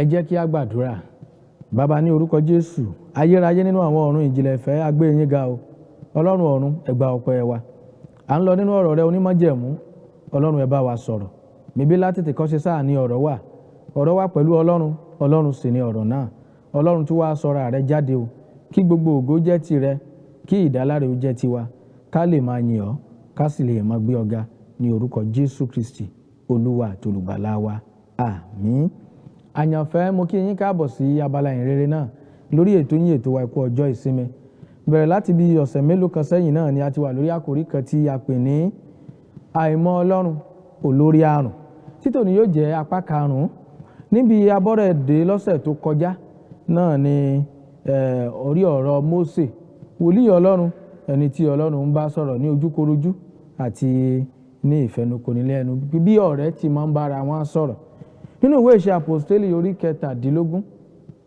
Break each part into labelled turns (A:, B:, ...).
A: Ẹ jẹ́ kí a gbàdúrà. Bàbá, ní orúkọ Jésù, ayérayé nínú àwọn ọ̀run ìjìnlẹ̀ ìfẹ́, a gbé yín ga o. Ọlọ́run ọ̀run, ẹ gba ọpẹ́ wa. À ń lọ nínú ọ̀rọ̀ rẹ onímájẹ̀mú. Ọlọ́run, ẹ bá wa sọ̀rọ̀. Bíbí látètè kọ́ṣe sáà ní ọ̀rọ̀ wà. Ọ̀rọ̀ wà pẹ̀lú Ọlọ́run. Ọlọ́run sì ni ọ̀rọ̀ náà. Ọlọ́run tí wàá sọ̀rọ̀ rẹ jáde o. Kí gbogbo ògo jẹ́ tirẹ̀, kí ìdáláre ó jẹ́ tiwa. Ká lè máa yìn ọ́, ká sì lè máa gbé ọ ga ní orúkọ Jésù Kristi, Olúwa àti Olùgbàlà wa. Àmín. Àyànfẹ́, mo kí yín káàbọ̀ sí abala ìhìnrere náà lórí ètò yín, ètò wa Ẹ̀kú Ọjọ́ Ìsinmi. Bẹ̀rẹ̀ láti bí ọ̀sẹ̀ mélòó kan sẹ́yìn náà ni a ti wà lórí àkòrí kan tí a pè ní àìmọ̀ Ọlọ́run olórí àrùn. Títòní yóò jẹ́ apá 5. Níbi abọ́rẹ̀dé lọ́sẹ̀ tó kọjá náà ni orí ọ̀rọ̀ Mósè, wòlíì Ọlọ́run, ẹni tí Ọlọ́run ń bá sọ̀rọ̀ ní ojúkorojú àti ní ìfẹnukònílẹ́nu bí ọ̀rẹ́ ti máa ń bára wọn sọ̀rọ̀. Nínú ìwé Ìṣe Àpọ́stélì orí 17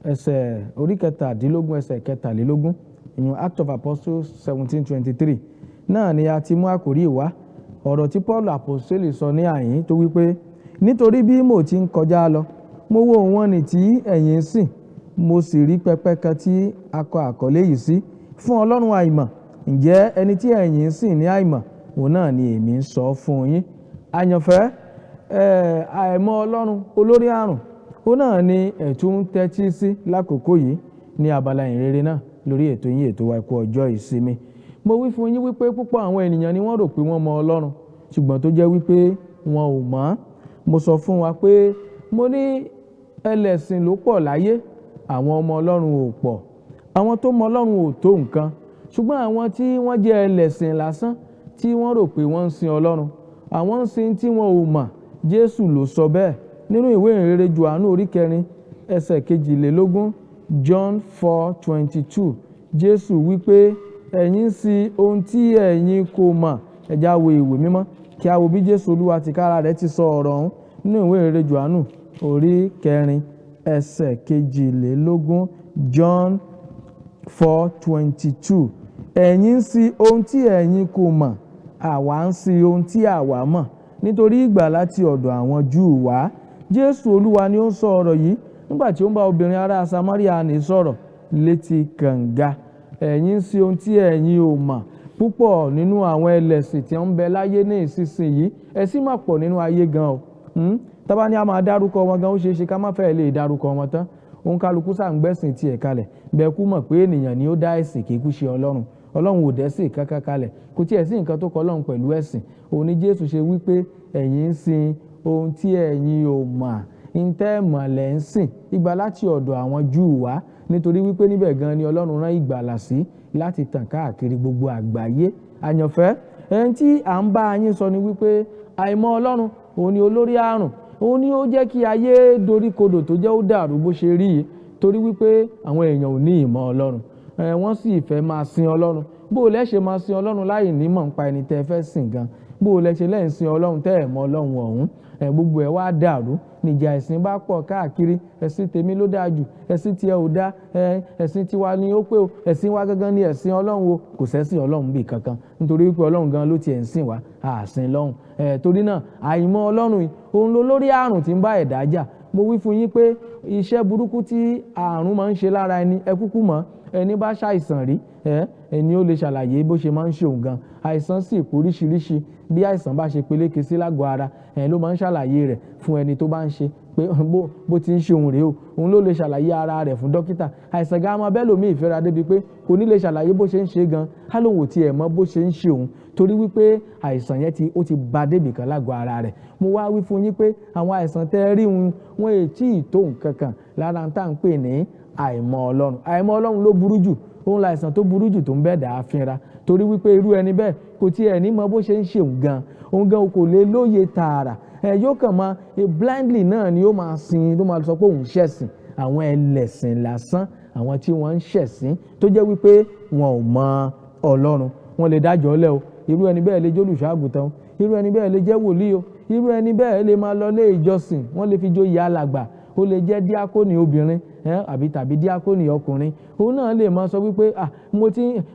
A: ẹsẹ̀ 23, ìyẹn Act of Apostles 17:23 náà ni a ti mú àkòrí ìwá ọ̀rọ̀ tí Paul Àpọ́stélì sọ ní àyín tó wípé, nítorí bí mo ti ń kọjá lọ, mo wo wọn ní tí ẹ̀yin ń sìn, mo sì rí pẹpẹ kan tí a kọ àkọlé yìí sí, fún Ọlọ́run àìmọ̀. Ǹjẹ́ ẹni tí ẹ̀yin ń sìn ní àìmọ̀, òun náà ni èmi ń sọ fún yín. Àyànfẹ́, àìmọ̀ Ọlọ́run olórí àrùn, òun náà ni ẹ̀tún ń tẹ́tí sí lákòókò yìí ní abala ìhìnrere náà lórí ètò yín, ètò wa Ẹ̀kú Ọjọ́ Ìsinmi. Mo wí fún yín wípé púpọ̀ àwọn ènìyàn ni wọ́n rò pé wọ́n mọ Ọlọ́run, ṣùgbọ́n tó jẹ́ wípé wọn ò mọ̀. Mo sọ fún wa pé mo ní ẹlẹ́sìn ló pọ̀ láyé, àwọn ọmọ Ọlọ́run ò pọ̀. Àwọn tó mọ Ọlọ́run ò tó nǹkan, ṣùgbọ́n àwọn tí wọ́n jẹ́ ẹlẹ́sìn lásán tí wọ́n rò pé wọ́n ń sin Ọlọ́run, àwọn ń sin tí wọn ò mọ̀. Jésù ló sọ bẹ́ẹ̀ nínú ìwé ìhìnrere Jòhánù orí 4 ẹsẹ̀ 22, John 4:22. Jésù wípé ẹ̀yin ń sin ohun tí ẹ̀yin kò mọ̀. Ẹ já wo ìwé mímọ́ kí a wo bí Jésù Olúwa tìkára rẹ̀ ti sọ ọ̀rọ̀ ọ̀hún nínú ìwé ìhìnrere Jòhánù orí 4 ẹsẹ̀ 22, John 4:22. Ẹ̀yin ń sin ohun tí ẹ̀yin kò mọ̀, àwa ń sin ohun tí àwa mọ̀, nítorí ìgbà láti ọ̀dọ̀ àwọn Júù wá. Jésù Olúwa ni ó ń sọ ọ̀rọ̀ yìí nígbà tí ó ń bá obìnrin ará Samaria ní sọ̀rọ̀ létí kànga. Ẹ̀yin ń sin ohun tí ẹ̀yin ò mọ̀. Púpọ̀ nínú àwọn ẹlẹ́sìn tí wọ́n ń bẹ láyé ní ìsinsìnyí, ẹ̀sìn máa pọ̀ nínú ayé gan o. Tábà ní a máa dárúkọ wọn gan, ó ṣeé ṣe ká má fẹ́ lè dárúkọ wọn tán. Òun kálukú sáà ń gbẹ́sìn tiẹ̀ kalẹ̀. Bẹ́ẹ̀ kú mọ̀ pé ènìyàn ni ó dá ẹ̀sìn, kì í kú ṣe Ọlọ́run. Ọlọ́run ò dẹ́sìn kankan kalẹ̀. Kò tiẹ̀ sí nǹkan tó kọ Ọlọ́run pẹ̀lú ẹ̀sìn. Òun ni Jésù ṣe wípé ẹ̀yin ń sin ohun tí ẹ̀yin ò mọ̀. Ntẹ́ mọ̀ lẹ́ ń sìn. Ìgbà láti ọ̀dọ̀ àwọn Júù wá, nítorí wípé níbẹ̀ gan ni Ọlọ́run rán ìgbàlà sí láti tàn káàkiri gbogbo àgbáyé. Àyànfẹ́, ẹni tí à ń bá yín sọ ni wípé àìmọ̀ Ọlọ́run òun ni olórí àrùn. Òun ni ó jẹ́ kí ayé doríkodò tó jẹ́ ó dàrú bó ṣe rí yìí, torí wípé àwọn èèyàn ò ní ìmọ̀ Ọlọ́run. Wọ́n sì fẹ́ máa sin Ọlọ́run. Bó o lẹ́ ṣe máa sin Ọlọ́run láì nímọ̀ nípa ẹni tẹ́ fẹ́ sìn gan? Bó o lẹ́ ṣe lẹ́yìn sin Ọlọ́run tẹ́ ẹ̀ mọ̀ Ọlọ́run ọ̀hún? Gbogbo ẹ̀ wá dàrú. Níjà ẹ̀sìn bá pọ̀ káàkiri. Ẹ̀sìn tèmi ló dáa jù, ẹ̀sìn tiẹ̀ ò dá, ẹ̀sìn tiwa ni ó pé o, ẹ̀sìn wa gangan ni ẹ̀sìn Ọlọ́run o. Kò sẹ́sìn Ọlọ́run bí kankan, nítorí wípé Ọlọ́run gan ló tiẹ̀ ń sìn wá, àsìn lọ́hùn. Torí náà àìmọ̀ Ọlọ́run yìí, òun ló lórí àrùn tí ń bá ẹ̀dá jà. Mo wí fún yín pé iṣẹ́ burúkú tí àrùn máa ń ṣe lára ẹni, ẹ kúkú mọ̀. Ẹni bá ṣàìsàn rí, ẹni ó lè ṣàlàyé bó ṣe máa ń ṣe òun gan. Àìsàn sì pọ̀ oríṣiríṣi. Bí àìsàn bá ṣe peléke sí lágọ̀ọ́ ara, ló máa ń ṣàlàyé rẹ̀ fún ẹni tó bá ń ṣe pé bó ti ń ṣe òun rèé o. Òun ló lè ṣàlàyé ara rẹ̀ fún dókítà. Àìsàn gan máa bẹ́ẹ̀ lòmíì ìfẹ́ra débi pé kò ní lè ṣàlàyé bó ṣe ń ṣe gan. Á lóun ò tiẹ̀ mọ̀ bó ṣe ń ṣe òun, torí wípé àìsàn yẹn ó ti ba débì kan lágọ̀ọ́ ara rẹ̀. Mo wá wí fún yín pé àwọn àìsàn tẹ́ rí wọn ètí ìtò nǹkan kan lára tá à ń pè ní àìmọ̀ Ọlọ́run. Àìmọ̀ Ọlọ́run ló burú jù. Òun láìsàn tó burú jù tó ń bẹ́ẹ̀ dà á fínra, torí wípé irú ẹni bẹ́ẹ̀ kò tiẹ̀ ní mọ̀ bó ṣe ń ṣe òun gan. Òun gan kò lè lóye tààrà. Yóò kàn máa blindly náà ni ó máa sin, tó máa sọ pé òun ṣẹ̀sìn. Àwọn ẹlẹ́sìn lásán, àwọn tí wọ́n ń ṣẹ̀sìn tó jẹ́ wípé wọn ò mọ Ọlọ́run. Wọ́n lè dájọ́ lẹ́ o. Irú ẹni bẹ́ẹ̀ lè jẹ́ olùṣọ́-àgùntàn. Irú ẹni bẹ́ẹ̀ lè jẹ́ wòlíì o. Irú ẹni bẹ́ẹ̀ lè máa lọ ilé ìjọsìn. Wọ́n lè fi joyè alàgbà. Ó lè jẹ́ díákónì obìnrin tàbí díákónì ọkùnrin. Òun náà lè máa sọ wípé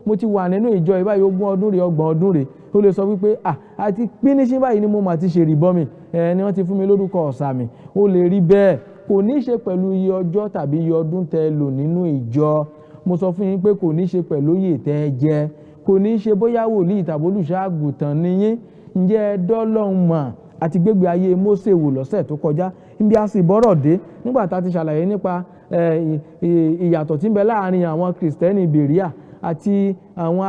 A: mo ti wà nínú ìjọ ìbáyìí 20 ọdún rè, 30 ọdún rè. Ó lè sọ wípé àti pínísí báyìí ni mo mà ti ṣe ìrìbọmi, ni wọ́n ti fún mi lórúkọ ọ̀sà mi. Ó lè rí bẹ́ẹ̀, kò ní ṣe pẹ̀lú iye ọjọ́ tàbí iye ọdún tẹ́ lò nínú ìjọ. Mo sọ fún yín pé kò ní ṣe pẹ̀lú oyè tẹ́ jẹ, kò ní ṣe bóyá wòlíì tàbí olùṣọ́-àgùntàn ni yín. Ǹjẹ́ ẹ dọ́lọ́run mọ̀? Àti gbégbé ayé Mósè wò lọ́sẹ̀ tó kọjá, níbi a sì bọ́rọ̀ dé nígbà tá a ti ṣàlàyé nípa ìyàtọ̀ tí ń bẹ láàrin àwọn Kristẹni Bèríà àti àwọn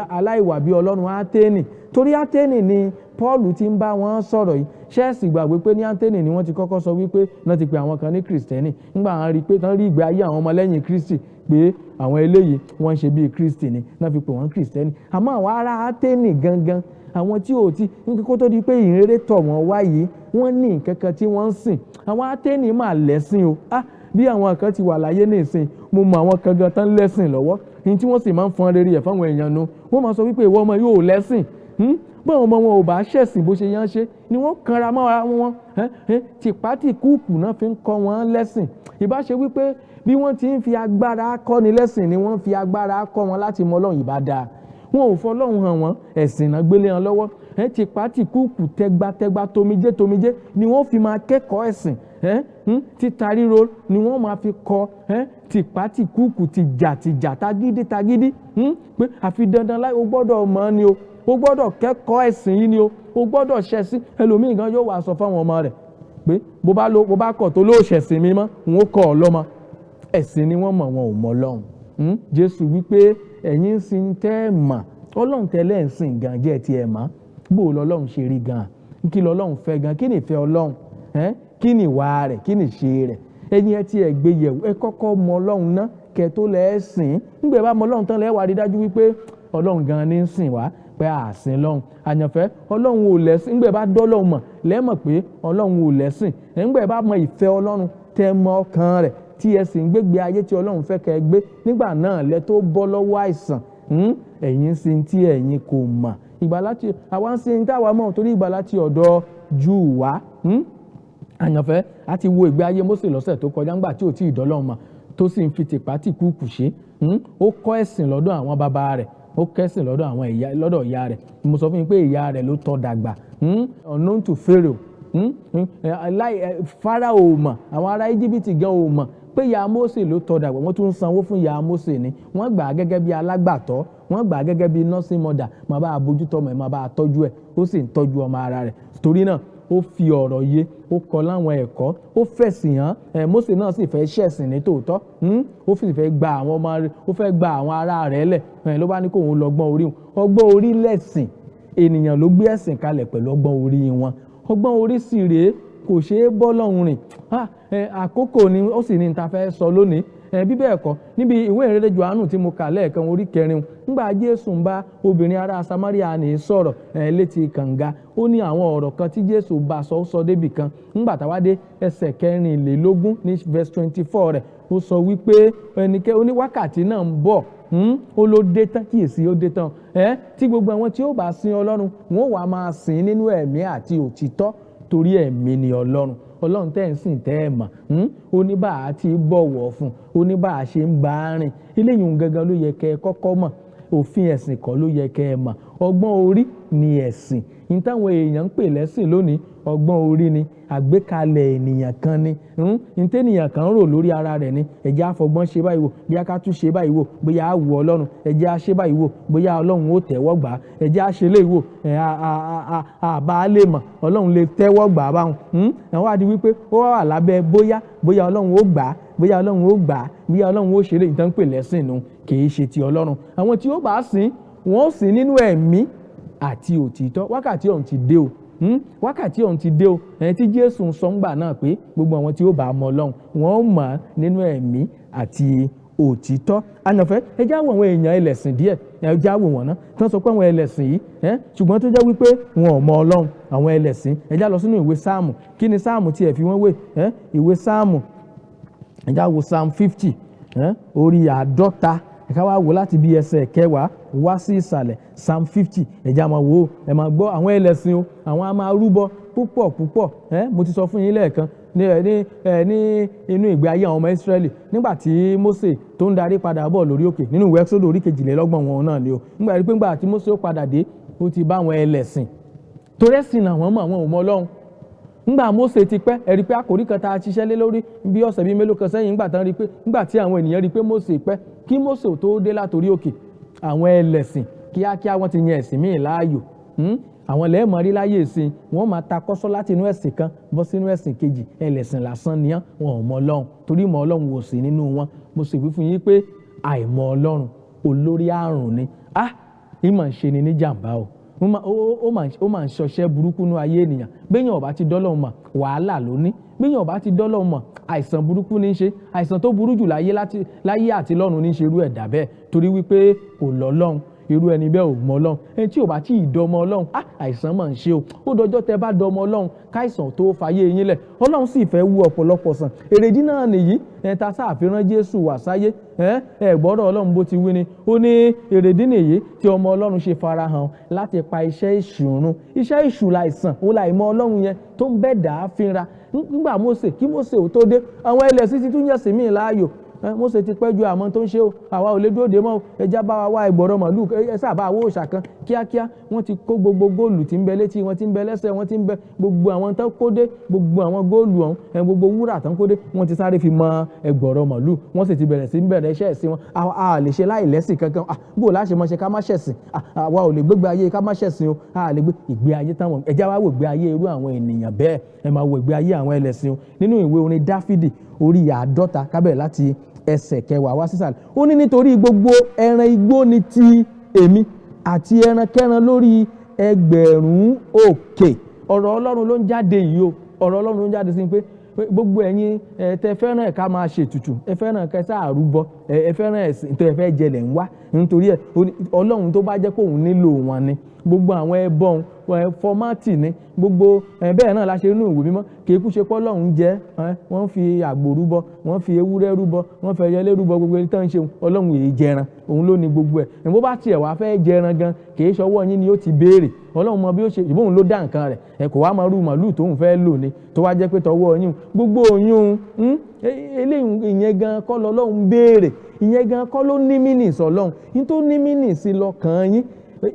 A: aláìwà bí Ọlọ́run Áténì. Torí Áténì ni Pọ́ọ̀lù ti ń bá wọn sọ̀rọ̀ yìí. Ṣẹ́ẹ̀sì gbàgbé pé ní Áténì ni wọ́n ti kọ́kọ́ sọ wípé náà ti pe àwọn kan ní Kristẹni nígbà wọn rí pé tán rí ìgbé ayé àwọn ọmọlẹ́yìn Kristi pé àwọn eléyìí wọ́n ń ṣe bíi Kristi ni náà fi pè wọ́n Kristẹni. Àmọ́ àwọn ará Áténì gangan, àwọn tí ò ti kó tó di pé ìhìnrere tọ̀ wọ́n wá yìí, wọ́n ní nǹkan kan tí wọ́n ń sìn. Àwọn Áténì máa lẹ́sìn o. Bí àwọn kan ti wà láyé ní ìsìn, mo mọ àwọn kan gan tán lẹ́sìn lọ́wọ́ ní tí wọ́n sì máa ń fọn rere ẹ̀ fáwọn èèyàn nu. Wọ́n máa sọ wípé ìwọ ọmọ yóò lẹ́sìn. Báwọn ọmọ wọn ò bá ṣẹ̀sìn bó ṣe yán ṣe ni wọ́n kanra mọ́ra wọn. Tìpátìkúùkù náà fi ń kọ́ wọn lẹ́sìn. Ìbá ṣe wípé bí wọ́n ti ń fi agbára kọ́ni lẹ́sìn ni wọ́n fi agbára kọ́ wọn láti mọ Ọlọ́run ìbá dáa. Wọn ò fọlọ́run hàn wọ́n, ẹ̀sìn náà gbélé wọn lọ́wọ́. Tìpátìkúùkù tẹgbàtẹgbà tomijé ni wọ́n fi máa kẹ́kọ̀ọ́ ẹ̀sìn. Títa ríro ni wọ́n máa fi kọ́. Tìpátìkúùkù tìjà tagídí pé àfi dandan láì o gbọ́dọ̀ mọ̀ ni o gbọ́dọ̀ kẹ́kọ̀ọ́ ẹ̀sìn yìí ni o gbọ́dọ̀ ṣẹ̀sìn. Ẹlòmíì gan yóò wá sọ fáwọn ọmọ rẹ̀ pé bó bá kọ̀ tó lóò ṣẹ̀sìn mi mọ́ n ó kọ́ ọ lọ́mọ. Ẹ̀sìn ni wọ́n mọ̀, wọn ò mọ̀ Ọlọ́run. Jésù wípé ẹ̀yin ń sin tẹ́ ẹ̀ mọ̀, Ọlọ́run tẹ́lẹ̀ ń sìn gan jẹ́ ti ẹ̀ mọ̀. Bó lọ́lọ́run ṣe rí gan, kí lọ́lọ́run fẹ́ gan, kí ni ìfẹ́ Ọlọ́run, kí ni ìwà rẹ̀, kí ni ìṣe rẹ̀. Ẹ̀yin ẹ ti ẹ̀ gbé yẹ̀wò, ẹ kọ́kọ́ mọ Ọlọ́run ná kẹ́ tó lẹ́ sìn. Nígbà bá mọ Ọlọ́run tán lẹ́ wá rí dájú wípé Ọlọ́run gan ni ń sìn wá, pé àsìn Ọlọ́run. Àyànfẹ́, Ọlọ́run ò lẹ́sìn. Nígbà bá dọ́lọ́run mọ̀ lẹ́mọ̀ pé Ọlọ́run ò lẹ́sìn. Nígbà bá mọ ìfẹ́ Ọlọ́run tẹ́ mọ ọkàn rẹ̀ tí ẹ sì ń gbégbé ayé tí Ọlọ́run fẹ́ kẹ́ gbé, nígbà náà lẹ tó bọ́ lọ́wọ́ àìsàn. Ẹ̀yin sin tí ẹ̀yin kò mọ̀. Ìgbàlà tí àwa ń sin táwa mọ̀ torí ìgbàlà tí ọ̀dọ̀ Júù wá. Àyànfẹ́, a ti wo ìgbé ayé Mósè lọ́sẹ̀ tó kọjá ńgbà tí ò tí ì dọ́lọ́run mọ̀ tó sì ń fi tìpátìkúùkù ṣe. Ó kọ́ ẹ̀sìn lọ́dọ̀ àwọn bàbá rẹ̀, ó kẹ́sìn lọ́dọ̀ ìyá rẹ̀. Mo sọ fún yín pé ìyá rẹ̀ ló tọ́ dàgbà. Unknown to Pharaoh. Fáráò mọ̀, àwọn ará Íjíbítì gan ò mọ̀ pé ìyá Mósè ló tọ́ dàgbà. Wọ́n tún ń sanwó fún ìyá Mósè ni. Wọ́n gbà á gẹ́gẹ́ bí alágbàtọ́, wọ́n gbà á gẹ́gẹ́ bí nursing mother, máa bá a bójútó ọmọ ẹ̀, máa bá a tọ́jú ẹ̀, ó sì ń tọ́jú ọmọ ara rẹ̀. Torí náà ó fi ọ̀rọ̀ yé, ó kọ́ láwọn ẹ̀kọ́, ó fẹ̀sìn hàn. Mósè náà sì fẹ́ ṣẹ̀sìn ní tòótọ́. Ó sì fẹ́ gba àwọn ọmọ rẹ̀, ó fẹ́ gba àwọn ará rẹ̀ lẹ̀. Ló bá ní kóun lọ́gbọ́n orí wọn. Ọgbọ́n orí lẹ̀sìn. Ènìyàn ló gbé ẹ̀sìn kalẹ̀ pẹ̀lú ọgbọ́n orí wọn. Ọgbọ́n orí sì rèé, kò ṣeé bọ́ lọ́hùn rìn. Àkókò ni ó sì ní ta fẹ́ sọ lónìí. Bí bẹ́ẹ̀ kọ́, níbi ìwé ìrere Jòhánù tí mo kà lẹ́ẹ̀kan orí 4, nígbà Jésù ń bá obìnrin ará Samaria ní sọ̀rọ̀ létí kànga, ó ní àwọn ọ̀rọ̀ kan tí Jésù bá sọ débì kan. Nígbà táwa dé ẹsẹ̀ 24 ní verse 24 rẹ̀, ó sọ wípé ó ní wákàtí náà ń bọ̀, ó ló dé tán, kíyèsí ó dé tán, tí gbogbo àwọn tí ó bá sin Ọlọ́run wọn ó wá máa sìn nínú ẹ̀mí àti òtítọ́, torí ẹ̀mí ni Ọlọ́run. Ọlọ́run tẹ́ ń sìn tẹ́ ẹ̀ mọ̀. Ó ní bá a ti bọ̀wọ̀ fún, ó ní bá a ṣe ń bá a rìn. Eléyìí gangan ló yẹ kẹ́ ẹ kọ́kọ́ mọ̀. Òfin ẹ̀sìn kọ́ ló yẹ kẹ́ ẹ mọ̀. Ọgbọ́n orí ni ẹ̀sìn. Ní táwọn èèyàn ń pè lẹ́sìn lónìí, ọgbọ́n orí ni, àgbékalẹ̀ ènìyàn kan ni. Ní tẹ́nìyàn kan rò lórí ara rẹ̀ ni. Ẹ jẹ́ á fọgbọ́n ṣe báyìí wò, bóyá ká tún ṣe báyìí wò, bóyá á wù Ọlọ́run. Ẹ jẹ́ á ṣe báyìí wò, bóyá Ọlọ́run ó tẹ́wọ́ gbà á. Ẹ jẹ́ á ṣe léyìí wò, àbá lè mọ̀, Ọlọ́run lè tẹ́wọ́ gbà á báwọn. Àwọn àdí wípé ó wà lábẹ́ bóyá Ọlọ́run ó gbà á, bóyá Ọlọ́run ó gbà á, bóyá Ọlọ́run ó ṣe léyìí tán pè lẹ́sìn nù, kì í ṣe ti Ọlọ́run. Àwọn tí ó bá sìn, wọ́n ó sìn nínú ẹ̀mí àti òtítọ́. Wákàtí ọ̀hún ti dé o. Wákàtí ọ̀hún ti dé o. Tí Jésù ń sọ ńgbà náà pé gbogbo àwọn tí ó bá mọ Ọlọ́run wọ́n ó mọ̀ nínú ẹ̀mí àti òtítọ́. Àyànfẹ́, ẹ já wo àwọn èèyàn ẹlẹ́sìn díẹ̀, ẹ já wo wọn náà tí wọ́n sọ pé àwọn ẹlẹ́sìn yìí ṣùgbọ́n tó jẹ́ wípé wọn ò mọ Ọlọ́run. Àwọn ẹlẹ́sìn, ẹ já lọ sínú ìwé Sáàmù. Kí ni Sáàmù tí ẹ fi wọ́n wé? Ìwé Sáàmù, ẹ já wo Psalm 50, orí 50. Ẹ ká wá wò láti bí ẹsẹ̀ 10 wá sí ìsàlẹ̀. Psalm 50, ẹ já máa wò ó, ẹ máa gbọ́ àwọn ẹlẹ́sìn o, àwọn a máa rúbọ púpọ̀. Mo ti sọ fún yín lẹ́ẹ̀kan ní inú ìgbé ayé àwọn ọmọ Ísírẹ́lì nígbà tí Mósè tó ń darí padà bọ̀ lórí òkè nínú ìwé Ẹ́kísódù orí 22 wọn náà ni o. Nígbà tí Mósè ó padà dé, ó ti bá àwọn ẹlẹ́sìn. Torí ẹ̀sìn náà wọ́n mọ̀, àwọn ò mọ Ọlọ́run. ńgbà Mósè ti pẹ́ ẹ rí pé àkòrí kan tá a ṣiṣẹ́ lé lórí bí ọ̀sẹ̀ bíi mélòó kan sẹ́yìn ńgbà tí àwọn ènìyàn rí pé Mósè pẹ́ kí Mósè tó dé látòrí òkè àwọn ẹlẹ́sìn kíákíá wọ́n ti yan ẹ̀sìn míì láàyò àwọn lẹ́ẹ̀mọ́ rí láyé ìsìn wọ́n máa ta kọ́sọ́ láti inú ẹ̀sìn kan bọ́ sínú ẹ̀sìn kejì ẹlẹ́sìn lásán ni wọn ò mọ Ọlọ́run torí mọ Ọlọ́run wò sí nínú wọn. mo sì wí fún yín pé àìmọ̀ Ọlọ́run olórí àrùn ni ìmọ̀ ń ṣe ni ní jàǹbá o ó máa ń ṣọṣẹ́ burúkú nú ayé ènìyàn béèyàn ò bá ti dọ́lọ́run mọ̀ wàhálà ló ní béèyàn ò bá ti dọ́lọ́run mọ̀ àìsàn burúkú ní í ṣe àìsàn tó burú jù láyé àti lọ́run ní í ṣe irú ẹ̀dá bẹ́ẹ̀ torí wípé kò lọ́lọ́run irú ẹni bẹ́ẹ̀ ò mọ Ọlọ́run ẹni tí ò bá tí ì dọmọ Ọlọ́run àìsàn máa ń ṣe o ó dọjọ́ tẹ bá dọmọ Ọlọ́run káìsàn tó fàyè yín lẹ̀ Ọlọ́run sì fẹ́ wú ọ̀pọ̀lọpọ̀ sàn èrèdí náà nìyí ta sáàfihàn Jésù wá sáyé gbọ́dọ̀ Ọlọ́run bó ti wí ni ó ní èrèdí nìyí tí ọmọ Ọlọ́run ṣe farahàn láti pa iṣẹ́ èṣù run iṣẹ́ èṣù láìsàn ó láìmọ̀ Ọlọ́run yẹn tó ń bẹ́ẹ̀ dà á fínra nígbà Mósè kí Mósè ò tó dé àwọn ẹlẹ́sìn ti tún yẹ̀sìn míì láàyò Mósè ti pẹ́ ju àmọ́ tó ń ṣe o àwa ò lè dúró dè mọ́ ẹja bá wa wá ẹgbọ̀rọ̀ màlúù ẹ sábà owó òòṣà kan kíákíá wọ́n ti kó gbogbo góòlù tí ń bẹ létí wọ́n ti ń bẹ lẹ́sẹ̀ wọ́n ti ń bẹ gbogbo àwọn tán kó dé gbogbo àwọn góòlù ọ̀hún gbogbo wúrà tán kó dé wọ́n ti sáré fi mọ ẹgbọ̀rọ̀ màlúù wọ́n sì ti bẹ̀rẹ̀ sí bẹ̀rẹ̀ iṣẹ́ ẹ̀sìn wọn a lè ṣe láì lẹ́sìn kankan bó láṣẹ mọ́ ṣe ká má ṣẹ̀sìn àwa ò lè gbégbé ayé ká má ṣẹ̀sìn o a lè gbé ìgbé ayé táwọn ẹja wá wò gbé ayé irú àwọn ènìyàn bẹ́ẹ̀ ẹ máa wò ìgbé ayé àwọn ẹlẹ́sìn o nínú ìwé orin Dáfídì orí 50 kábẹ̀ láti ẹsẹ̀ 10 wá sísàlẹ̀ ó ní nítorí gbogbo ẹran igbó ni ti èmi àti ẹran kẹran lórí ẹgbẹ̀rún òkè ọ̀rọ̀ Ọlọ́run ló ń jáde yìí o ọ̀rọ̀ Ọlọ́run ló ń jáde sí pé gbogbo ẹ̀yin tẹ fẹ́ràn ẹ̀ ká máa ṣètùtù ẹ fẹ́ràn kẹsà àrúbọ ẹ fẹ́ràn ẹ̀sìn tó ẹ fẹ́ jẹlẹ̀ ń wá nítorí ẹ̀ Ọlọ́run tó bá jẹ́ pé òun nílò wọn ni gbogbo àwọn ẹbọn fọmátì ní gbogbo bẹ́ẹ̀ náà la ṣe nínú ìwé mímọ́ kéékù ṣe pọ́ Ọlọ́run jẹ́ wọ́n fi àgbò rúbọ wọ́n fi ewúrẹ́ rúbọ wọ́n fi ẹyẹlé rúbọ gbogbo ẹni tó ń ṣe Ọlọ́run èyí jẹran òun ló ní gbogbo ẹ̀ bó bá tiẹ̀ wá fẹ́ jẹran gan kìí ṣọwọ́ yín ni ó ti béèrè Ọlọ́run mọ bí ó ṣe ìbóhùn ló dá nǹkan rẹ̀ kò wá máa rú màlúù tóun fẹ́ lò ní tó wá jẹ́ pé tọwọ́ yín gbogbo oyún eléyìí ìyẹn gan kọ́ lọ́lọ́run béèrè ìyẹn gan kọ́ ló ní mínìsì Ọlọ́run yín tó ní mínìsì lọ́kàn yín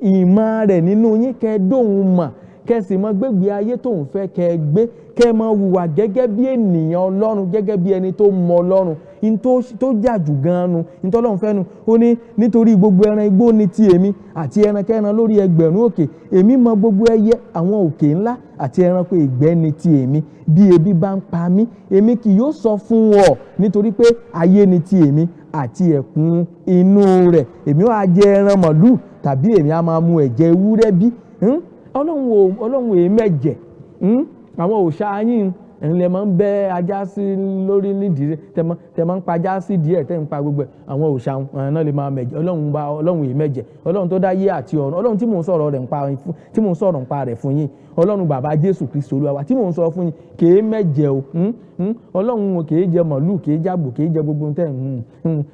A: ìmọ̀ rẹ̀ nínú yín kẹ́ dóhun mà kẹ́ sì mọ gbégbé ayé tóun fẹ́ kẹ́ gbé kẹ́ mọ hùwà gẹ́gẹ́ bí ènìyàn Ọlọ́run gẹ́gẹ́ bí ẹni tó mọ Ọlọ́run in tó jà jù gan-an nu in tó Ọlọ́run fẹ́ nu ó ní nítorí gbogbo ẹran igbó ni ti èmi àti ẹran kẹran lórí ẹgbẹ̀rún òkè èmi mọ gbogbo ẹyẹ àwọn òkè ńlá àti ẹranko ìgbẹ́ ni ti èmi bí ebi bá ń pa mí èmi kì yóò sọ fún ọ nítorí pé ayé ni ti èmi àti ẹ̀kún inú rẹ̀ èmi ó jẹ ẹran màlúù tàbí èmi á máa mu ẹ̀jẹ̀ ewúrẹ́ bí Ọlọ́run èémẹ̀jẹ̀ àwọn òòṣà yín ẹ̀yin máa ń bẹ́ ajá sí lórí nídìí tẹ máa ń pa ajá sí díẹ̀ tẹ́ ń pa gbogbo àwọn òòṣà náà lè máa mẹ̀jẹ̀ Ọlọ́run èémẹ̀jẹ̀ Ọlọ́run tó dá ayé àti ọ̀run Ọlọ́run tí mò ń sọ̀rọ̀ nípa rẹ̀ fún yín Ọlọ́run bàbá Jésù Kristi Olúwa wa tí mò ń sọ fún yín kèé mẹ̀jẹ̀ o Ọlọ́run kèé jẹ màlúù kèé jàgbò kèé jẹ gbogbo tẹ́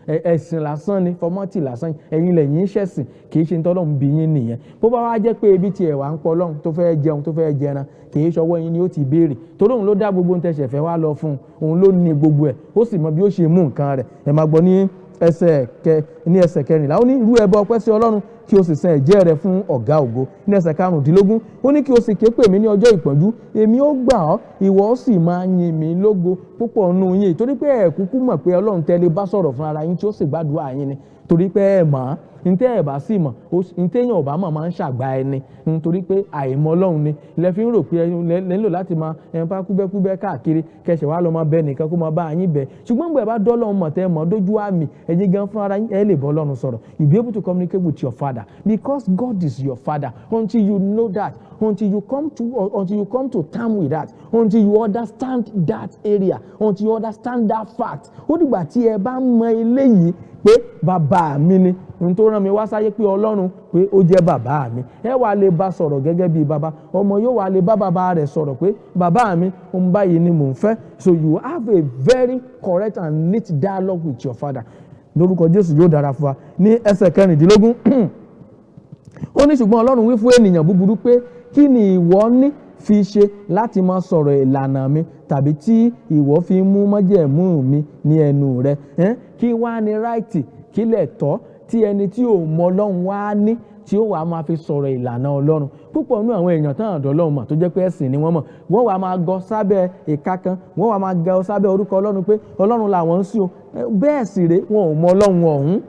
A: ẹ̀sìn lásán ni fọmọ́tì lásán ẹ̀yin lẹ̀yin ṣẹ̀sìn kìí ṣe tọ́lọ́run bí yín nìyẹn bó bá wá jẹ́ pé ebi tiẹ̀ wà ń pọ̀ Ọlọ́run tó fẹ́ jẹun tó fẹ́ jẹran kìí ṣọwọ́ yín ni ó ti béèrè torí òun ló dá gbogbo ń tẹ̀sẹ̀ fẹ́ wá lọ fún òun ló ní gbogbo ẹ̀ ó sì mọ bí ó ṣe mú nǹkan rẹ̀ ẹ̀ máa gbọ́ ní ẹsẹ̀ 14 ó ní irú ẹbọ ọpẹ́ sí Ọlọ́run kí o sì san ẹ̀jẹ́ rẹ fún ọ̀gá ògo ní ẹsẹ̀ 15 ó ní kí o sì ké pè mí ní ọjọ́ ìpọ́njú èmi ó gbà ọ́ ìwọ ó sì máa yin mí lógo púpọ̀ nù yín torí pé ẹ kúkú mọ̀ pé Ọlọ́run tẹ́lẹ̀ bá sọ̀rọ̀ fún ara yín tí ó sì gbàdúrà yín ni torí pé ẹ mọ̀ ntẹ́ ẹ̀ bá sì mọ̀ ntẹ́yìn ọ̀bá mọ̀ máa ń ṣàgbá ẹni nítorí pé àìmọ̀ Ọlọ́run ni lẹ fi ń rò pé ẹ nílò láti máa ẹnpa kúbẹ́kúbẹ́ káàkiri kẹsẹ̀ wá lọ máa bẹ nìkan kó máa bá yín bẹ̀ ṣùgbọ́n gbẹ̀ bá dọ́lọ́run mọ̀ tẹ́ mọ̀ dójú àmì ẹ̀yin gan fún ara yín ẹ lè bọ́ Ọlọ́run sọ̀rọ̀ you be able to communicate with your father because God is your father until you know that until you come to term with that until you understand that area until you understand that fact ó dìgbà tí ẹ bá mọ eléyìí pé bàbá mi ni n tó rán mi wá sáyé pé Ọlọ́run pé ó jẹ́ bàbá mi ẹ wá lè bá sọ̀rọ̀ gẹ́gẹ́ bí bàbá ọmọ yóò wá lè bá bàbá rẹ̀ sọ̀rọ̀ pé bàbá mi òun báyìí ni mò ń fẹ́ so you have a very correct and neat dialogue with your father lórúkọ Jésù yóò dára fún wa ní ẹsẹ̀ 14 ó ní ṣùgbọ́n Ọlọ́run wí fún ènìyàn búburú pé kí ni ìwọ ní fi ṣe láti máa sọ̀rọ̀ ìlànà mi tàbí tí ìwọ fi mú májẹ̀mú mi ní ẹnu rẹ kí wá ní ráìtì kí lẹ̀ tọ́ tí ẹni tí ò mọ Ọlọ́run wá ní tí ó wàá máa fi sọ̀rọ̀ ìlànà Ọlọ́run. Púpọ̀ nínú àwọn èèyàn tán àdọ́ Ọlọ́run mọ̀ tó jẹ́ pé ẹ̀sìn ni wọ́n mọ̀, wọ́n wàá máa gọ sábẹ́ ìka kan, wọ́n wàá máa gọ sábẹ́ orúkọ Ọlọ́run pé Ọlọ́run làwọn ń sìn o. Bẹ́ẹ̀ sì rèé, wọn ò mọ Ọlọ́run ọ̀hún.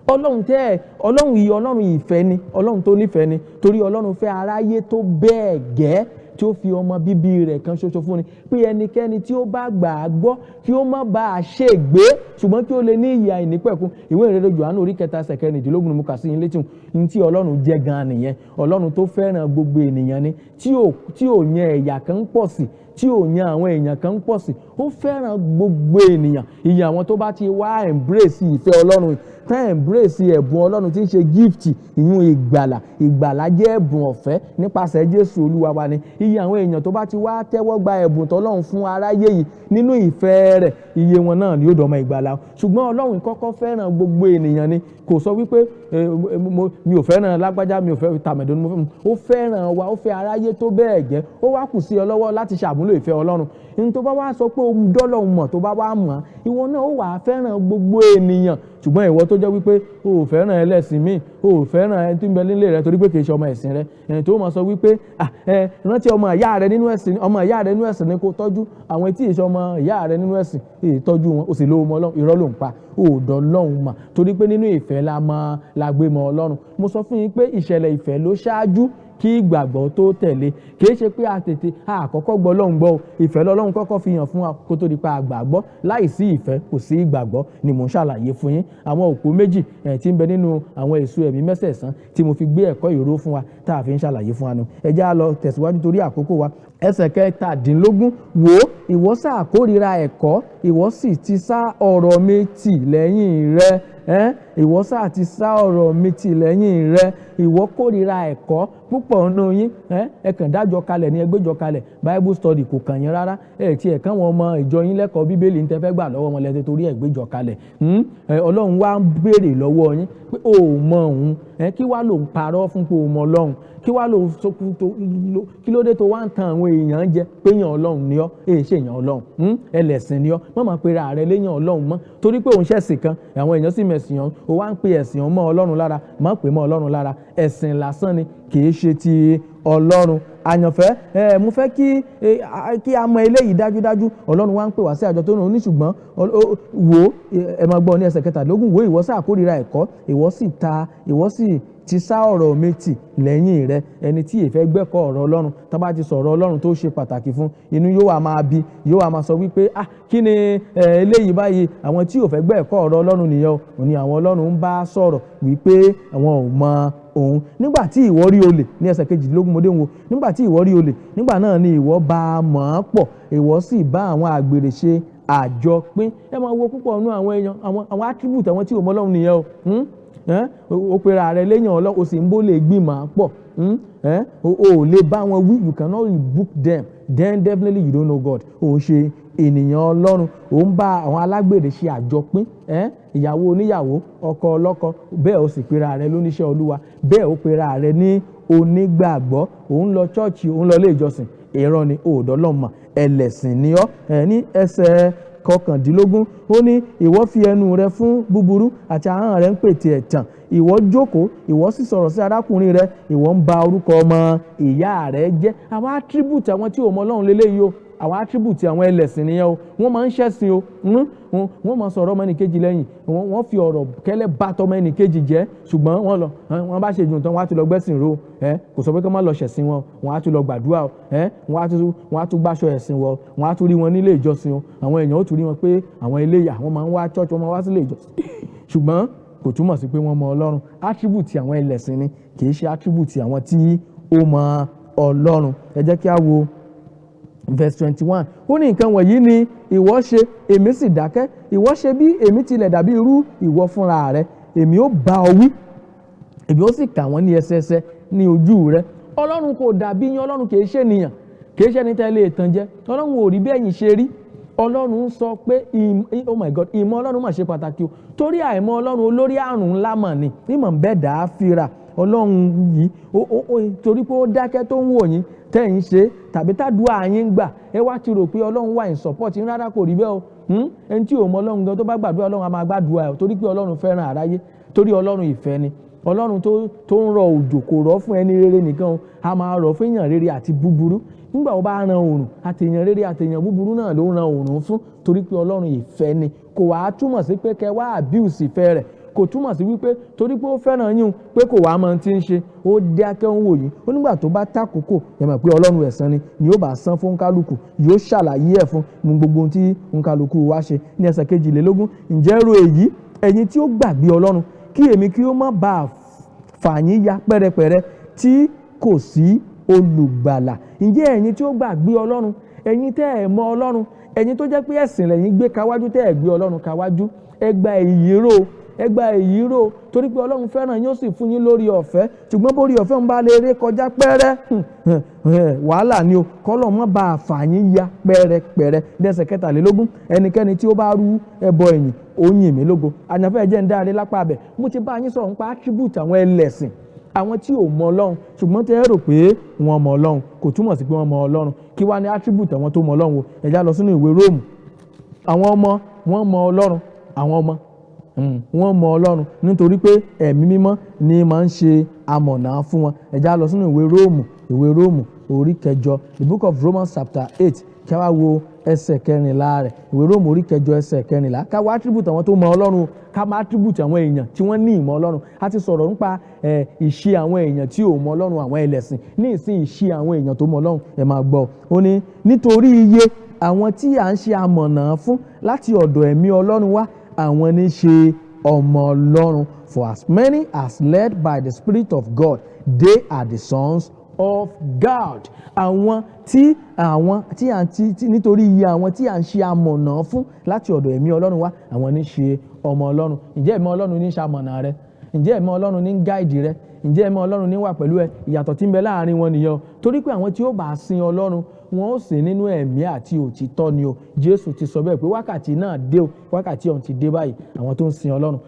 A: Ọlọ́run yìí Ọlọ́run ìfẹ́ ni, Ọlọ́run tó nífẹ̀ẹ́ ni, torí Ọlọ́run fẹ́ aráyé tó bẹ́ẹ̀ gẹ́ tí ó fi ọmọ bíbí rẹ̀ kan ṣoṣo fún ni, pé ẹnikẹ́ni tí ó bá gbà á gbọ́ kí ó má bá a ṣègbé ṣùgbọ́n kí ó lè ní ìyè àìnípẹ̀kun. Ìwé ìrere Jòhánù orí 4 ẹsẹ̀ 16 mo kà sí yín létí ohun tí Ọlọ́run jẹ́ gan nìyẹn. Ọlọ́run tó fẹ́ràn gbogbo ènìyàn ni, tí ò yan ẹ̀yà kan pọ̀ sí, tí ò yan àwọn èèyàn kan pọ̀ sí. Ó fẹ́ràn gbogbo ènìyàn. Ìyẹn àwọn tó bá ti wá embrace ìfẹ́ Ọlọ́run, tán embrace ẹ̀bùn Ọlọ́run tí ń ṣe gift, ìyún ìgbàlà jẹ́ ẹ̀bùn ọ̀fẹ́ nípasẹ̀ Jésù Olúwa wa ni. Iye àwọn èèyàn tó bá ti wá tẹ́wọ́ gba ẹ̀bùn tọ́lọ́run fún aráyé yìí nínú ìfẹ́ rẹ̀, iye wọn náà ni ó dọmọ ìgbàlà. Ṣùgbọ́n Ọlọ́run kọ́kọ́ fẹ́ràn gbogbo ènìyàn ni, kò sọ wípé mi ò fẹ́ràn lágbájá, mi ò fẹ́ tàmẹ̀dò ni mo fẹ́. Ó fẹ́ràn wa, ó fẹ́ aráyé tó bẹ́ẹ̀ gẹ́. Ó wá kù sí ọ lọ́wọ́ láti ṣàmúlò ìfẹ́ Ọlọ́run. Ní tó bá wá sọ pé òun dọ́lọ́run mọ̀, tó bá wá mọ̀, ìwọ náà ó wà fẹ́ràn gbogbo ènìyàn. Ṣùgbọ́n ìwọ tó jẹ́ wípé o ò fẹ́ràn ẹlẹ́sìn míì, o ò fẹ́ràn ẹni tí ń bẹ nílé rẹ torí pé kì í ṣe ọmọ ẹ̀sìn rẹ, ẹni tó máa sọ wípé rántí ọmọ ìyá rẹ nínú ẹ̀sìn, ọmọ ìyá rẹ nínú ẹ̀sìn ni kó tọ́jú, àwọn tí ì ṣe ọmọ ìyá rẹ nínú ẹ̀sìn tọ́jú wọn, o sì lówó mọ Ọlọ́run. Irọ́ ló ń pa, o ò dọ́lọ́run mà, torí pé nínú ìfẹ́ la gbé mọ Ọlọ́run. Mo sọ fún yín pé ìṣẹ̀lẹ̀ ìfẹ́ ló ṣáájú kí ìgbàgbọ́ tó tẹ̀lé. Kìí ṣe pé àkọ́kọ́ gbọ́ Ọlọ́run gbọ́ o, ìfẹ́ l'Ọlọ́run kọ́kọ́ fi hàn fún wa kó tó di pa àgbàgbọ́. Láìsí ìfẹ́ kò sí ìgbàgbọ́ ni mò ń ṣàlàyé fún yín. Àwọn òpó méjì tí ń bẹ nínú àwọn èso ẹ̀mí mẹ́sẹ̀ẹ̀sán tí mo fi gbé ẹ̀kọ́ ìró fún wa tá a fi ń ṣàlàyé fún wa nu. Ẹ jẹ́ á lọ tẹ̀síwájú torí àkókò wa. Ẹsẹ̀ 17, wò ìwọ sá kórìíra ẹ̀kọ́, ìwọ sì ti sá ọ̀rọ̀ mi tì lẹ́yìn rẹ. Ìwọ sá ti sá ọ̀rọ̀ mi tì lẹ́yìn rẹ. Ìwọ kórìíra ẹ̀kọ́. Púpọ̀ nínú yín ẹ kàn dájọ́ kalẹ̀ ní ẹgbẹ́jọ́ kalẹ̀, Bible study kò kàn yín rárá. Tí ẹ̀ kàn wọ́n mọ ìjọ yín lẹ́kọ̀ọ́ Bíbélì ń tẹ́ fẹ́ gbà lọ́wọ́ wọn lẹ́tẹ̀ torí ẹgbẹ́jọ́ kalẹ̀. Ọlọ́run wá ń béèrè lọ́wọ́ yín pé o ò mọ òun, kí wá ló ń parọ́ fún pé o mọ Ọlọ́run, kí ló dé tó wá ń tan àwọn èèyàn jẹ pé èèyàn Ọlọ́run ni ọ́, ṣe èèyàn Ọlọ́run, ẹlẹ́sìn ni ọ́. Má máa pera rẹ léèyàn Ọlọ́run mọ́ torí pé òun ṣẹ̀sìn kan, àwọn èèyàn sì mẹ̀sìn ọ́n, o wá ń pe ẹ̀sìn ọ́n mọ́ Ọlọ́run lára. Má pè mọ́ Ọlọ́run lára, ẹ̀sìn lásán ni, kì í ṣe ti Ọlọ́run. Àyànfẹ́, mo fẹ́ kí a mọ eléyìí dájúdájú. Ọlọ́run wá ń pè wá sí àjọ tó ní ṣùgbọ́n wò ẹ máa gbọ́ ní ẹsẹ̀ 17, wò ìwọ sá kórìíra ẹ̀kọ́, ìwọ sì ti sá ọ̀rọ̀ mi tì lẹ́yìn rẹ. Ẹni tí ìfẹ́ gbẹ́kọ̀ ọ̀rọ̀ Ọlọ́run, tó bá ti sọ̀rọ̀ Ọlọ́run tó ṣe pàtàkì fún, inú yóò wá máa bí, yóò wá máa sọ wípé kí ni eléyìí báyìí. Àwọn tí ò fẹ́ gbẹ́kọ̀ ọ̀rọ̀ Ọlọ́run nìyẹn o, òní àwọn Ọlọ́run ń bá sọ̀rọ̀ wípé àwọn ò mọ òun. Nígbà tí ìwọ rí olè ní ẹsẹ̀ 22 mo dé wo, nígbà tí ìwọ rí olè, nígbà náà ni ìwọ bá a mọ̀ ọ́ pọ̀, ìwọ sì bá àwọn àgbèrè ṣe àjọpín. Ẹ máa wo púpọ̀ nínú àwọn èèyàn, àwọn attribute àwọn tí ò mọ Ọlọ́run nìyẹn o. O pera rẹ léèyàn Ọlọ́run, o sì ń bó lè gbìmọ̀ pọ̀. O lè bá wọn wí, you cannot rebuke them, then definitely you don't know God. O ṣe ènìyàn Ọlọ́run, o ń bá àwọn alágbèrè ṣe àjọpín, ìyàwó oníyàwó, ọkọ ọlọ́kọ. Bẹ́ẹ̀ o sì pera rẹ lóníṣẹ́ Olúwa, bẹ́ẹ̀ o pera rẹ ní onígbàgbọ́. O ń lọ chọ́ọ̀chì, o ń lọ ilé ìjọsìn, irọ́ ni, o ò dọ́lọ́mọ, ẹlẹ́sìn ni ọ́. Ní ẹsẹ̀ 19, ó ní ìwọ fi ẹnu rẹ fún búburú àti ahọ́n rẹ ń pètè ẹ̀tàn. Ìwọ jókòó, ìwọ sì sọ̀rọ̀ sí arákùnrin rẹ, ìwọ ń ba orúkọ ọmọ ìyá rẹ jẹ́. Àwọn attribute àwọn tí ò mọ Ọlọ́run lélẹ́yìí o, àwọn attribute àwọn ẹlẹ́sìn nìyẹn o. Wọ́n máa ń ṣẹ̀sìn o, wọ́n máa sọ̀rọ̀ ọmọ ẹnìkejì lẹ́yìn, wọ́n fi ọ̀rọ̀ kẹ́lẹ́ bá tọmọ ẹnìkejì jẹ́. Ṣùgbọ́n wọ́n bá ṣe jù tán, wọ́n á ti lọ gbẹ́sìn ro. Kò sọ pé kí wọ́n má lọ ṣẹ̀sìn wọn, wọ́n á tún lọ gbàdúrà o, wọ́n á tún gbáṣọ ẹ̀sìn wọ, wọ́n á tún rí wọn nílé ìjọsìn o. Àwọn èèyàn ó tún rí wọn pé àwọn eléyà wọ́n máa ń wá church, wọ́n máa wá sílé ìjọsìn. Ṣùgbọ́n kò túmọ̀ sí pé wọ́n mọ Ọlọ́run. Attribute àwọn ẹlẹ́sìn ni, kì í ṣe attribute àwọn tí ó mọ Ọlọ́run. Ẹ jẹ́ kí a wo verse 21. Ó ní nǹkan wọ̀nyí ni ìwọ ṣe, èmi sì dákẹ́. Ìwọ ṣe bí èmi tilẹ̀ dàbí irú ìwọ fúnra rẹ. Èmi ó bá ọ wí, èmi ó sì kà wọ́n ní ẹsẹẹsẹ ní ojú rẹ. Ọlọ́run kò dàbí yín, Ọlọ́run kì í ṣe ènìyàn, kì í ṣe ẹni tẹ́ lè tàn jẹ. Ọlọ́run ò rí bí ẹ̀yin ṣe rí. Ọlọ́run sọ pé oh my God, ìmọ̀ Ọlọ́run mà ṣe pàtàkì o. Torí àìmọ̀ Ọlọ́run olórí àrùn ńlá mà ni, ìmọ̀ ń bẹ́ẹ̀ dà á fira. Ọlọ́run yìí torí pé ó dákẹ́ tó ń wò yín tẹ́ ń ṣe tàbí tàdúrà yín gbà, ẹ wá ti rò pé Ọlọ́run wà in support yín. Rárá, kò rí bẹ́ẹ̀ o. Ẹni tí ò mọ Ọlọ́run gan tó bá gbàdúrà, Ọlọ́run á máa gbàdúrà ẹ̀ torí pé Ọlọ́run fẹ́ràn aráyé, torí Ọlọ́run ìfẹ́ ni. Ọlọ́run tó ń rọ òjò kò rọ̀ fún ẹni rere nìkan, a máa rọ̀ fún èèyàn rere àti búburú. Nígbà ó bá ran oòrùn, àtèèyàn rere àtèèyàn búburú náà ló ń ran oòrùn fún, torí pé Ọlọ́run ìfẹ́ ni. Kò wá túmọ̀ sí pé kẹ́ wá abuse ìfẹ́ rẹ̀, kò túmọ̀ sí wípé torí pé ó fẹ́ràn yín pé kò wá mọ tí ń ṣe, ó dákẹ́ ń wò yín. Ó nígbà tó bá tàkókò, ẹ mọ̀ pé Ọlọ́run ẹ̀san ni yóò bá san fún kálukú, yóò ṣàlàyé ẹ̀ fún gbogbo ohun tí kálukú wá ṣe. Ní ẹsẹ̀ 22, ǹjẹ́ ro èyí, ẹ̀yin tí ó gbàgbé Ọlọ́run, kí èmi kí ó má bàa fà yín ya pẹ́rẹpẹ̀rẹ tí kò sí olùgbàlà. Ǹjẹ́ ẹ̀yin tí ó gbàgbé Ọlọ́run, ẹ̀yin tẹ́ ẹ̀ mọ Ọlọ́run, ẹ̀yin tó jẹ́ pé ẹ̀sìn lẹ́yìn gbé kawájú tẹ́ ẹ̀ gbé Ọlọ́run kawájú, ẹ gba èyí rò, torí pé Ọlọ́run fẹ́ràn yín ó sì fún yín lórí ọ̀fẹ́. Ṣùgbọ́n bórí ọ̀fẹ́ ń bá lè ré kọjá pẹ́rẹ́, wàhálà ni o, kọ́lọ̀ mọ́ bá fà yín ya pẹ́rẹpẹ̀rẹ. Dẹ́sẹ̀ 23, ẹnikẹ́ni tí ó bá rú ẹbọ ẹ̀yìn, ó yìn mí lógo. Àyànfẹ́ jẹ́ ń dáre lápá abẹ. Mo ti bá yín sọ̀rọ̀ nípa attribute àwọn ẹlẹ́sìn, àwọn tí ò mọ Ọlọ́run ṣùgbọ́n tẹ́ ẹ rò pé wọ́n mọ Ọlọ́run, kò túmọ̀ sí pé wọ́n mọ Ọlọ́run. Kí wá ní attribute àwọn tó mọ Ọlọ́run o? Ẹ já lọ sínú ìwé Róòmù. Àwọn ọmọ wọ́n mọ Ọlọ́run, àwọn ọmọ wọ́n mọ Ọlọ́run nítorí pé ẹ̀mí mímọ́ ni máa ń ṣe amọ̀nà fún wọn. Ẹ já lọ sínú ìwé Róòmù orí kẹjọ, the book of Romans chapter 8, kí wá wo ẹsẹ̀ 14 rẹ̀. Ìwé Róòmù orí kẹjọ ẹsẹ̀ 14. Ká wá attribute àwọn tó mọ Ọlọ́run, ká má attribute àwọn èèyàn tí wọ́n ní ìmọ̀ Ọlọ́run. A ti sọ̀rọ̀ nípa ìṣe àwọn èèyàn tí ò mọ Ọlọ́run, àwọn ẹlẹ́sìn. Ní ìsìn ìṣe àwọn èèyàn tó mọ Ọlọ́run, ẹ máa gbọ́. Ó ní nítorí iye àwọn tí à ń ṣe amọ̀nà fún láti ọ̀dọ̀ ẹ̀mí Ọlọ́run wá, àwọn ní ṣe ọmọ Ọlọ́run. For as many as led by the Spirit of God, they are the sons of God. Nítorí iye àwọn tí à ń ṣe amọ̀nà fún láti ọ̀dọ̀ ẹ̀mí Ọlọ́run wá, àwọn ní ṣe ọmọ Ọlọ́run. Ǹjẹ́ ẹ̀mí Ọlọ́run ní ṣamọ̀nà rẹ? Ǹjẹ́ ẹ̀mí Ọlọ́run ní gáìdì rẹ? Ǹjẹ́ ẹ̀mí Ọlọ́run ní wà pẹ̀lú ẹ? Ìyàtọ̀ tí ń bẹ láàrin wọn nìyẹn o. Torí pé àwọn tí ó bá sin Ọlọ́run, wọn ó sìn nínú ẹ̀mí àti òtítọ́ ni o. Jésù ti sọ bẹ́ẹ̀ pé wákàtí náà dé o, wákàtí ọ̀hún ti dé báyìí. Àwọn tó ń sin Ọlọ́run,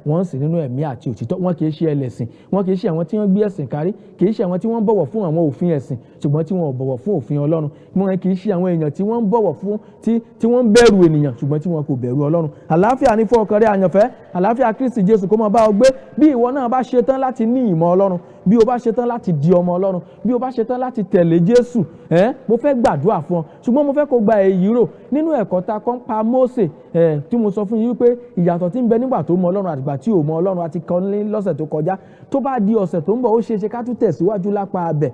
A: wọ́n ń sìn nínú ẹ̀mí àti òtítọ́. Wọn kì í ṣe ẹlẹ́sìn, wọn kì í ṣe àwọn tí wọ́n gbé ẹ̀sìn kárí, kì í ṣe àwọn tí wọ́n bọ̀wọ̀ fún àwọn òfin ẹ̀sìn ṣùgbọ́n tí wọ́n ò bọ̀wọ̀ fún òfin Ọlọ́run. Wọn kì í ṣe àwọn èèyàn tí wọ́n ń bọ̀wọ̀ fún, tí wọ́n ń bẹ̀rù ènìyàn ṣùgbọ́n tí wọn kò bẹ̀rù Ọlọ́run. Àlàáfíà ní fún ọkàn rẹ àyànfẹ́, àlàáfíà Kristi Jésù kó máa bá ọ gbé. Bí ìwọ náà bá ṣe tán láti ní ìmọ̀ Ọlọ́run, bí o bá ṣe tán láti di ọmọ Ọlọ́run, bí o bá ṣe tán láti tẹ̀lé Jésù, mo fẹ́ gbàdúrà fún ọ, ṣùgbọ́n mo fẹ́ kó gba èyí rò nínú ẹ̀kọ́ ta kọ́ ń pa Mósè, tí mo sọ fún yín wípé ìyàtọ̀ tí ń bẹ nígbà tó mọ Ọlọ́run àtìgbà tí ò mọ Ọlọ́run, àti kọ́ lọ́sẹ̀ tó kọjá. Tó bá di ọ̀sẹ̀ tó ń bọ̀, ó ṣe é ṣe ká tún tẹ̀síwájú lápá abẹ.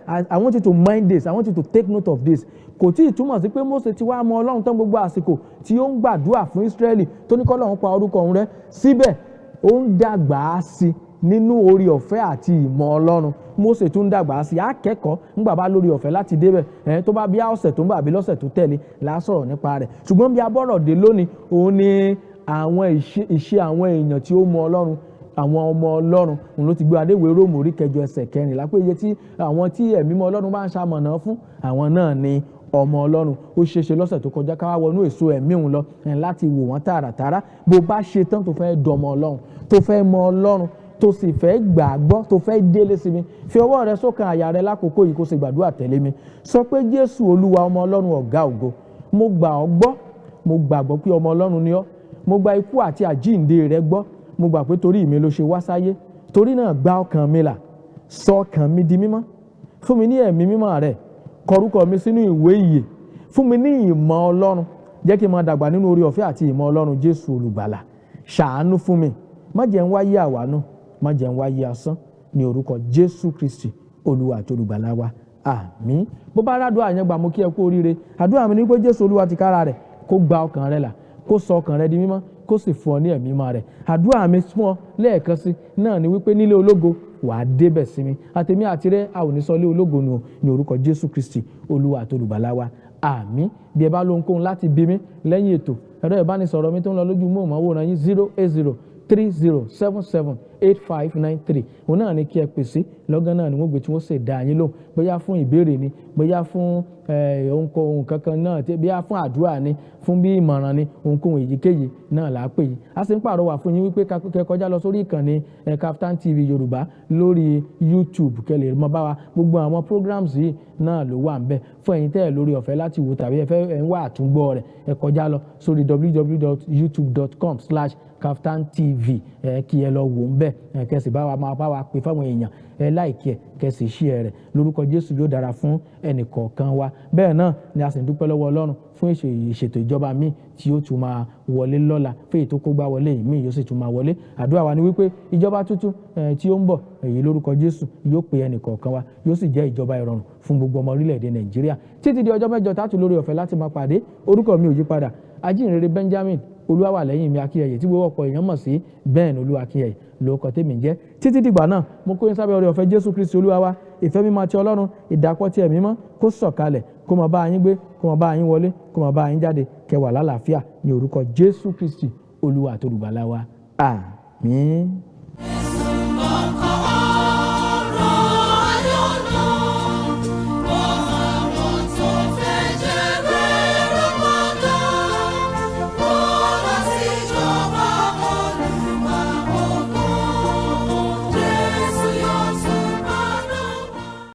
A: I want you to mind this, I want you to take note of this. Kò tí ì túmọ̀ sí pé Mósè ti wá mọ Ọlọ́run tán gbogbo àsìkò tí ó ń gbàdúrà fún Ísírẹ́lì tó ní k'Ọlọ́run pa orúkọ òun rẹ́. Síbẹ̀ ó ń dàgbà sí nínú orí ọ̀fẹ́ àti ìmọ̀ Ọlọ́run. Mósè tún dàgbà sí, akẹ́kọ̀ọ́ nígbà bá lórí ọ̀fẹ́ láti débẹ̀, tó bá bí ọ̀sẹ̀ tó ń bọ̀ àbí lọ́sẹ̀ tó tẹ̀lé la sọ̀rọ̀ nípa rẹ̀. Ṣùgbọ́n bí abọ́rọ̀ dé lónìí, òun ni àwọn ìṣe àwọn èèyàn tí ó mọ Ọlọ́run, àwọn ọmọ Ọlọ́run. Òun ló ti gbé adéwé Róòmù orí kẹjọ ẹsẹ̀ 14 pé iye tí àwọn tí ẹ̀mí mọ́ Ọlọ́run bá ń ṣamọ̀nà fún, àwọn náà ni ọmọ Ọlọ́run. Ó ṣe é ṣe lọ́sẹ̀ tó kọjá ká wá wọnú èso ẹ̀mí òun lọ láti wò wọ́n tààràtàrà. Bó bá ṣe tán tó fẹ́ dọmọ Ọlọ́run, tó fẹ́ mọ Ọlọ́run, tó sì fẹ́ gbàgbọ́, tó fẹ́ délé sí mi, fi ọwọ́ rẹ sókàn àyà rẹ lákòókò yìí kó sì gbàdúrà tẹ̀lé mi. Sọ pé Jésù Olúwa ọmọ Ọlọ́run ọ̀gá ògo, mo gbà ọ́ gbọ́, mo gbàgbọ́ pé ọmọ Ọlọ́run ni ọ́, mo gba ikú àti àjíǹde rẹ gbọ́, mo gbà pé torí mi ló ṣe wá sáyé, torí náà gba ọkàn mi là, sọ ọkàn mi di mímọ́, fún mi ní ẹ̀mí mímọ́ rẹ, kọ orúkọ mi sínú ìwé ìyè, fún mi ní ìmọ̀ Ọlọ́run, jẹ́ kí n máa dàgbà nínú oore ọ̀fẹ́ àti ìmọ̀ Ọlọ́run. Jésù olùgbàlà, ṣàánú fún mi, má jẹ́ n wáyé àwánú, má jẹ́ n wáyé asán, ní orúkọ Jésù Kristi Olúwa àti olùgbàlà wa, àmín. Bó bá rádùá yẹn gbà, mo kí ẹ kú oríire. Àdúrà mi ni pé Jésù Olúwa ti kára rẹ̀ kó gba ọkàn rẹ là, kó sọ ọkàn rẹ di mímọ́, kó sì fún ọ ní ẹ̀mí mímọ́ rẹ̀. Àdúrà mi fún ọ lẹ́ẹ̀kan sí náà ni wípé nílé ológo wàá débẹ̀ sí mi, àtèmi àti rẹ a ò ní sọ ilé ológo nù, ní orúkọ Jésù Kristi Olúwa àti olùgbàlà wa, àmín. Bí ẹ bá lóhunkóhun láti bí mi lẹ́yìn ètò, ẹ̀rọ ìbánisọ̀rọ̀ mi tó ń lọ lójú móhùnmáwòrán yín 08030778593. Òun náà ni kí ẹ pèsè, lọ́gán náà ni wọ́n gbé tí wọ́n sì dá yín lóhùn, bóyá fún ìbéèrè ni, bóyá fún ohunkóhun kankan náà, bóyá fún àdúrà ni, fún bí ìmọ̀ràn ni, ohunkóhun èyíkéyìí náà là á pè yín. A sì ń pàrọwà fún yín wípé kẹ́ kọjá lọ sórí ìkànnì KAFTAN TV Yorùbá lórí YouTube, kẹ́ lè mọ bá wa. Gbogbo àwọn programs yìí náà ló wà ńbẹ̀ fún ẹ̀yin tẹ́ ẹ lórí ọ̀fẹ́ láti wò tàbí ẹ fẹ́ ń wá àtúngbọ́ rẹ̀, ẹ kọjá lọ sórí www.youtube.com/KAFTAN TV, kí ẹ lọ wò ńbẹ̀. bẹ́ẹ̀ kẹ́sì bá wa pè fáwọn èèyàn láìkí ẹ̀ kẹ́sì share rẹ̀ lórúkọ Jésù yóò dára fún ẹnì kọ̀ọ̀kan wa. Bẹ́ẹ̀ náà ni a sì ń dúpẹ́ lọ́wọ́ Ọlọ́run fún ìṣètò ìjọba míì tí ó tún máa wọlé lọ́la fún èyí tó kó gbá wọlé míì yóò sì tún máa wọlé. Àdúrà wa ni wípé ìjọba tuntun tí ó ń bọ̀ èyí lórúkọ Jésù yóò pe ẹnì kọ̀ọ̀kan wa yóò sì jẹ́ ìjọba ìrọ̀rùn fún gbogbo ọmọ orílẹ̀-èdè Nàìjíríà títí di ọjọ́ mẹ́jọ tààtù lórí ọ̀fẹ́ láti máa pàdé. Orúkọ mi ò yí padà, Ajihinrere Benjamin Olúwawàlẹ́yìn Akinyeye tí gbogbo ọ̀pọ̀ èèyàn mọ̀ sí Ben Olú Akinyeye lórúkọ tèmi ń jẹ́. Títí dìgbà náà mo kó yín sábẹ́ oore ọ̀fẹ́ Jésù Kristi Olúwa wa, ìfẹ́ mímọ́ ti Ọlọ́run, ìdàpọ̀ ti Ẹ̀mí Mímọ́ kó sọ̀kalẹ̀ kó máa bá yín gbé kó máa bá yín wọlé kó máa bá yín jáde kẹ́ wà lálàáfíà ní orúkọ Jésù Kristi Olúwa àti Olùgbàlà wa. Àmín.